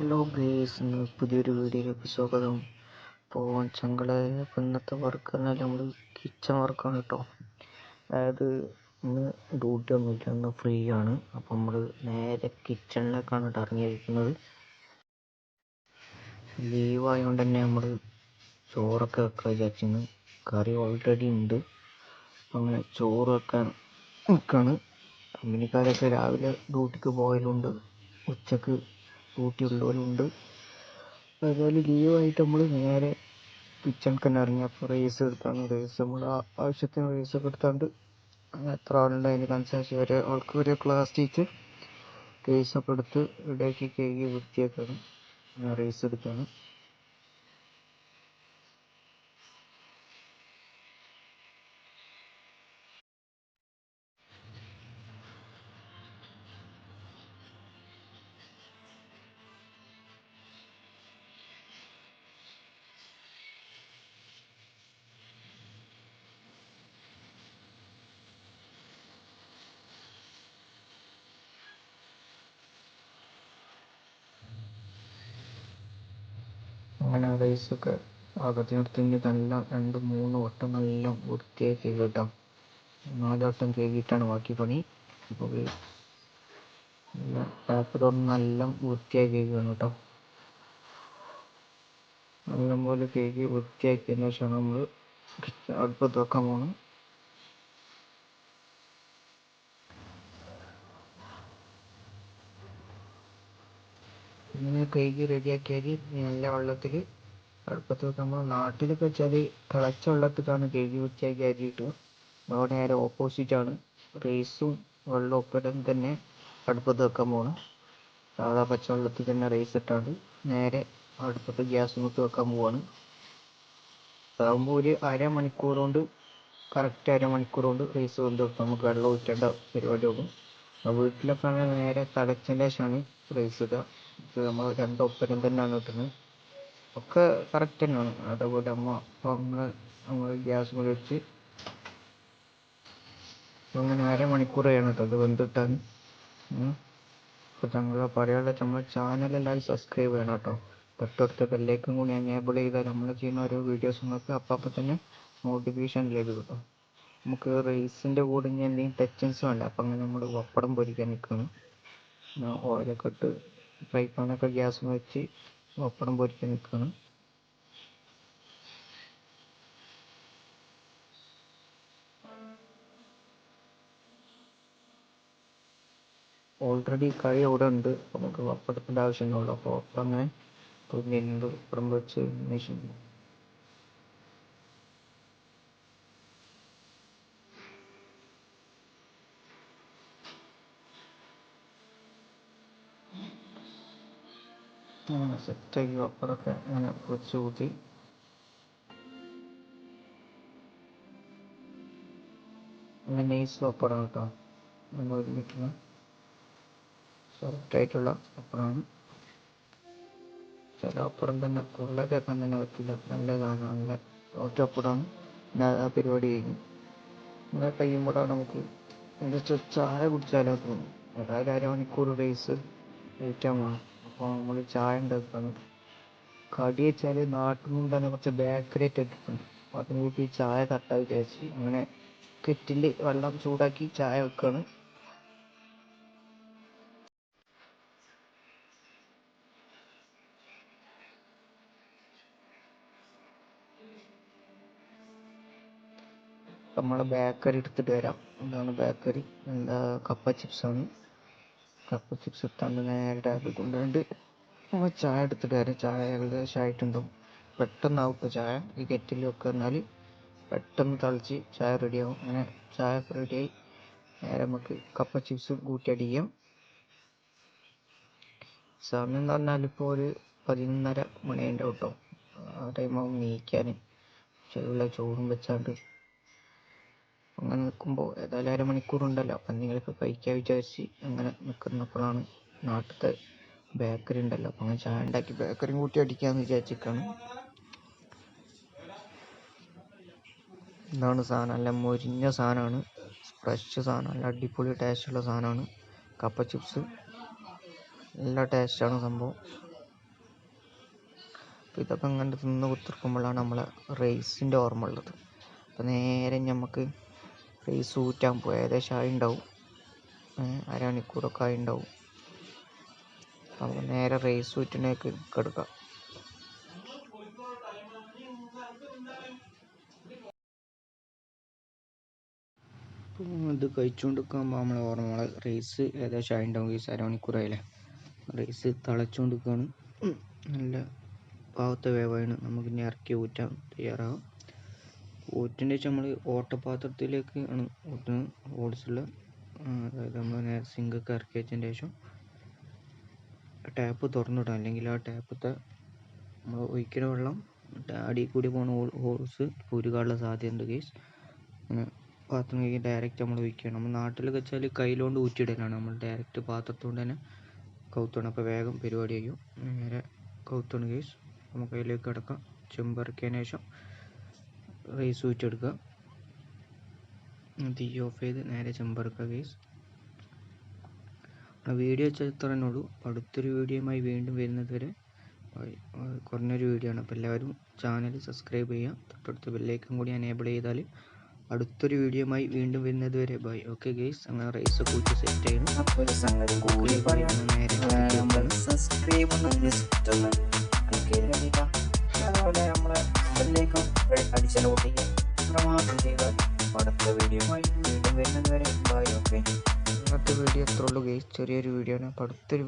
Hello guys, പുതിയൊരു വീഡിയോയിലേക്ക് സ്വാഗതം. ഇപ്പോൾ ചങ്കളെ ഇന്നത്തെ വർക്ക് പറഞ്ഞാൽ നമ്മൾ കിച്ചൺ വർക്കാണ് കേട്ടോ. അതായത് ഇന്ന് ഡ്യൂട്ടി ഒന്നുമില്ല, ഇന്ന് ഫ്രീ ആണ്. അപ്പം നമ്മൾ നേരെ കിച്ചണിലേക്കാണ് കേട്ടോ ഇറങ്ങിയിരിക്കുന്നത്. ലീവായതുകൊണ്ട് തന്നെ നമ്മൾ ചോറൊക്കെ വെക്കാൻ വിചാരിച്ചിരുന്നു. കറി ഓൾറെഡി ഉണ്ട്. അങ്ങനെ ചോറ് വെക്കാൻ നിൽക്കുകയാണ്. കമ്പനിക്കാരൊക്കെ രാവിലെ ഡ്യൂട്ടിക്ക് പോയതുകൊണ്ട് ഉച്ചക്ക് ഡ്യൂട്ടി ഉള്ളവരുണ്ട്. അതുപോലെ ലീവായിട്ട് നമ്മൾ നേരെ കിച്ചണിക്ക് തന്നെ ഇറങ്ങി. അപ്പോൾ റൈസ് എടുത്താണ്. റൈസ് നമ്മൾ ആവശ്യത്തിന് റൈസൊക്കെ എടുത്താണ്ട് എത്ര ആളുണ്ട് അതിനനുസരിച്ച് ആൾക്ക് ഒരു ക്ലാസ് ടീച്ചർ റൈസൊക്കെ എടുത്ത് റെഡിയാക്കി കഴുകി വൃത്തിയാക്കാണ്. റൈസ് എടുത്താണ്. അങ്ങനെ റൈസൊക്കെ പാകത്തിനെടുത്ത് നല്ല 2-3 വട്ടം നല്ല വൃത്തിയാക്കി കേട്ടോ. 4 വട്ടം കഴുകിയിട്ടാണ് ബാക്കി പണി. അപ്പോൾ ടാപ്പ് തുറന്ന് നല്ല വൃത്തിയാക്കി കഴുകണം കേട്ടോ. നല്ലപോലെ കഴുകി വൃത്തിയാക്കിയതിന് ശേഷം നമ്മൾ അടുപ്പത്ത് വെക്കാൻ പോകണം. ഇങ്ങനെ കഴുകി റെഡിയാക്കിയാൽ നല്ല വെള്ളത്തിൽ അടുപ്പത്ത് വെക്കുമ്പോൾ, നാട്ടിലൊക്കെ വെച്ചാൽ തിളച്ച വെള്ളത്തിലാണ് കഴുകി വൃത്തിയാക്കി അരി കിട്ടുക. അവിടെ നേരെ ഓപ്പോസിറ്റാണ്. റൈസും വെള്ളം ഒപ്പരം തന്നെ അടുപ്പത്ത് വെക്കാൻ പോകണം. സാധാ പച്ചവെള്ളത്തിൽ തന്നെ റൈസ് ഇട്ടാണ്ട് നേരെ അടുപ്പത്ത് ഗ്യാസ് മുട്ട് വെക്കാൻ പോവാണ്. അതാകുമ്പോൾ ഒരു അരമണിക്കൂർ കൊണ്ട്, കറക്റ്റ് അരമണിക്കൂർ കൊണ്ട് റൈസ് വെന്ത് വെക്കാം. നമുക്ക് വെള്ളം ഊറ്റേണ്ട പരിപാടി ആകും. വീട്ടിലൊക്കെ ആണെങ്കിൽ നേരെ തിളച്ചതിന് ശേഷമാണ് റൈസ് ഇടുക. ഇത് നമ്മൾ രണ്ടൊപ്പരം തന്നെയാണ് ഇട്ടുന്നത്. ഒക്കെ കറക്റ്റ് തന്നെയാണ്. അതേപോലെ നമ്മൾ ഗ്യാസ് മുകളിൽ വെച്ച് അങ്ങനെ അരമണിക്കൂർ കഴിയണം കേട്ടോ അത് വെന്തിട്ടാൻ. ഇപ്പോൾ ഞങ്ങൾ പറയാനുള്ള നമ്മുടെ ചാനൽ എല്ലാവരും സബ്സ്ക്രൈബ് ചെയ്യണം കേട്ടോ. തൊട്ടടുത്ത ബെല്ലേക്കും കൂടി എനേബിൾ ചെയ്താൽ നമ്മൾ ചെയ്യുന്ന ഓരോ വീഡിയോസ് നിങ്ങൾക്ക് അപ്പം തന്നെ നോട്ടിഫിക്കേഷൻ ലഭിക്കും കേട്ടോ. നമുക്ക് റൈസിൻ്റെ കൂടെ ഇനി എന്തെങ്കിലും ടച്ചിങ്സ് വേണ്ട. അപ്പം അങ്ങനെ നമ്മൾ പപ്പടം പൊരിക്കാൻ നിൽക്കുന്നു. ഓയിലൊക്കെ ഇട്ട് ഫ്രൈ പാനൊക്കെ ഗ്യാസ് വെച്ച് പപ്പടം പൊരിക്കാൻ നിൽക്കുകയാണ്. ഓൾറെഡി കറി അവിടെ ഉണ്ട്. നമുക്ക് പപ്പടത്തിൻ്റെ ആവശ്യമുള്ളൂ. അപ്പോൾ അപ്പം അങ്ങനെ പൊരിഞ്ഞിട്ടുണ്ട്. പപ്പടം പൊരിച്ച് മെഷീൻ അങ്ങനെ സെറ്റാക്കി പപ്പടമൊക്കെ അങ്ങനെ പൊരിച്ച് കൂട്ടി. അങ്ങനെ നൈസ് പപ്പടം കേട്ടോ. നമ്മൾ ഒരുമിക്കുന്ന സോഫ്റ്റായിട്ടുള്ള പപ്പടമാണ്. ചില പപ്പടം തന്നെ കൊള്ളക്കേക്കാൻ തന്നെ പറ്റില്ല. നല്ലതാണ്, നല്ല സോഫ്റ്റ് പപ്പടമാണ്. പിന്നെ ആ പരിപാടി കഴിഞ്ഞു. അങ്ങനെ കഴിയുമ്പോഴാണ് നമുക്ക് എന്താ ചായ കുടിച്ചാലോ തോന്നും. ഏതായാലും അരമണിക്കൂർ റൈസ് കഴിക്കാൻ വേണം. അപ്പോൾ നമ്മൾ ചായ ഉണ്ടാക്കുകയാണ്. കടി വെച്ചാൽ നാട്ടിൽ നിന്ന് തന്നെ കുറച്ച് ബേക്കറി ആയിട്ട് എടുക്കണം. അപ്പോൾ അതിന് കൂട്ടി ചായ തട്ടാൻ വിചാരിച്ച് അങ്ങനെ കെറ്റിൽ വെള്ളം ചൂടാക്കി ചായ വെക്കുകയാണ്. നമ്മൾ ബേക്കറി എടുത്തിട്ട് വരാം. എന്താണ് ബേക്കറി? എന്താ കപ്പ ചിപ്സാണ്. കപ്പ ചിപ്സ് എടുത്താണ്ട് നേരെ ടാപ്പിൽ കൊണ്ടുപോയിട്ട് നമ്മൾ ചായ എടുത്തിട്ട് വരാം. ചായ ഏകദേശം ആയിട്ടുണ്ടാവും. പെട്ടെന്നാവും ചായ. ഈ കെറ്റിൽ വെക്കുക എന്നാൽ പെട്ടെന്ന് തിളച്ച് ചായ റെഡിയാവും. അങ്ങനെ ചായ റെഡിയായി നേരെ നമുക്ക് കപ്പ ചിപ്സ് കൂട്ടി അടിക്കാം. സമയം എന്ന് പറഞ്ഞാൽ ഇപ്പോൾ ഒരു 11:30 മണിയുണ്ട് കേട്ടോ. ആ ടൈമാകും നീക്കാൻ. ചെറുള്ള ചോറും വെച്ചാണ്ട് അങ്ങനെ നിൽക്കുമ്പോൾ ഏതായാലും അരമണിക്കൂറുണ്ടല്ലോ. അപ്പം എന്തെങ്കിലുമൊക്കെ കഴിക്കാൻ വിചാരിച്ച് അങ്ങനെ നിൽക്കുന്നപ്പോഴാണ് നാട്ടിലത്തെ ബേക്കറി ഉണ്ടല്ലോ. അപ്പം അങ്ങനെ ചായ ഉണ്ടാക്കി ബേക്കറിയും കൂട്ടി അടിക്കാമെന്ന് വിചാരിച്ചിട്ടാണ്. എന്താണ് സാധനം? നല്ല മൊരിഞ്ഞ സാധനമാണ്. ഫ്രഷ് സാധനം, നല്ല അടിപൊളി ടേസ്റ്റുള്ള സാധനമാണ് കപ്പ ചിപ്സ്. നല്ല ടേസ്റ്റാണ് സംഭവം. അപ്പോൾ ഇതൊക്കെ ഇങ്ങനെ തിന്ന് കുത്തിർക്കുമ്പോഴാണ് നമ്മളെ റൈസിൻ്റെ ഓർമ്മ ഉള്ളത്. അപ്പോൾ നേരെ നമുക്ക് റൈസ് ഊറ്റാൻ പോകും. ഏകദേശം ആയി ഉണ്ടാവും, അരമണിക്കൂറൊക്കെ ആയി ഉണ്ടാവും. അപ്പോൾ നേരെ റൈസ് ഊറ്റിനേക്ക് കിടക്കാം. ഇത് കഴിച്ചുകൊണ്ടിരിക്കുമ്പോൾ നമ്മളെ ഓർമ്മ റൈസ് ഏകദേശം ആയി ഉണ്ടാവും. അരമണിക്കൂറായില്ലേ. റൈസ് തിളച്ചുകൊണ്ടിരിക്കുകയാണ്. നല്ല പാകത്തെ വേവാണ്. നമുക്ക് ഇനി ഇറക്കി ഊറ്റാൻ തയ്യാറാകാം. ഊറ്റിൻ്റെ വെച്ചാൽ നമ്മൾ ഓട്ടപാത്രത്തിലേക്ക് ആണ് ഊറ്റുന്നത്. ഓട്സുള്ള അതായത് നമ്മൾ നേരെ സിങ്കൊക്കെ ഇറക്കി വെച്ചതിന് ശേഷം ടാപ്പ് തുറന്നിടാം. അല്ലെങ്കിൽ ആ ടാപ്പത്തെ നമ്മൾ ഒഴിക്കുന്ന വെള്ളം അടിയിൽ കൂടി പോകുന്ന ഹോൾസ് ഉരുകാനുള്ള സാധ്യതയുണ്ട് ഗൈസ്. അങ്ങനെ പാത്രം കഴുകി ഡയറക്റ്റ് നമ്മൾ ഒഴിക്കുകയാണ്. നമ്മൾ നാട്ടിലൊക്കെ വെച്ചാൽ കയ്യിലോണ്ട് ഊറ്റിയിടലാണ്. നമ്മൾ ഡയറക്റ്റ് പാത്രത്തോണ്ട് തന്നെ കൗത്തണം. അപ്പോൾ വേഗം പരിപാടി ചെയ്യും. നേരെ കൗത്തണ് ഗൈസ്. നമുക്ക് അതിലേക്ക് കിടക്കാം. ചെമ്പിറക്കിയതിന് ശേഷം റൈസ് ഊറ്റിയെടുക്കുക. തീ ഓഫ് ചെയ്ത് നേരെ ചെമ്പിറക്കുക ഗൈസ്. വീഡിയോ വെച്ചാൽ ഇത്ര തന്നെ ഉള്ളൂ. അടുത്തൊരു വീഡിയോയുമായി വീണ്ടും വരുന്നത് വരെ കുറഞ്ഞൊരു വീഡിയോ ആണ്. അപ്പോൾ എല്ലാവരും ചാനൽ സബ്സ്ക്രൈബ് ചെയ്യുക. തൊട്ടടുത്ത ബെല്ലൈക്കൺ കൂടി എനേബിൾ ചെയ്താൽ അടുത്തൊരു വീഡിയോയുമായി വീണ്ടും വരുന്നത് വരെ ബൈ. ഓക്കെ ഗൈസ്, അങ്ങനെ റൈസ് കൂട്ടി സെറ്റ് ചെയ്യണം. ഇന്നത്തെ വീഡിയോ എത്ര ഉള്ളൂ ഗൈസ്, ചെറിയൊരു വീഡിയോ ആണ്. അപ്പോൾ അടുത്തൊരു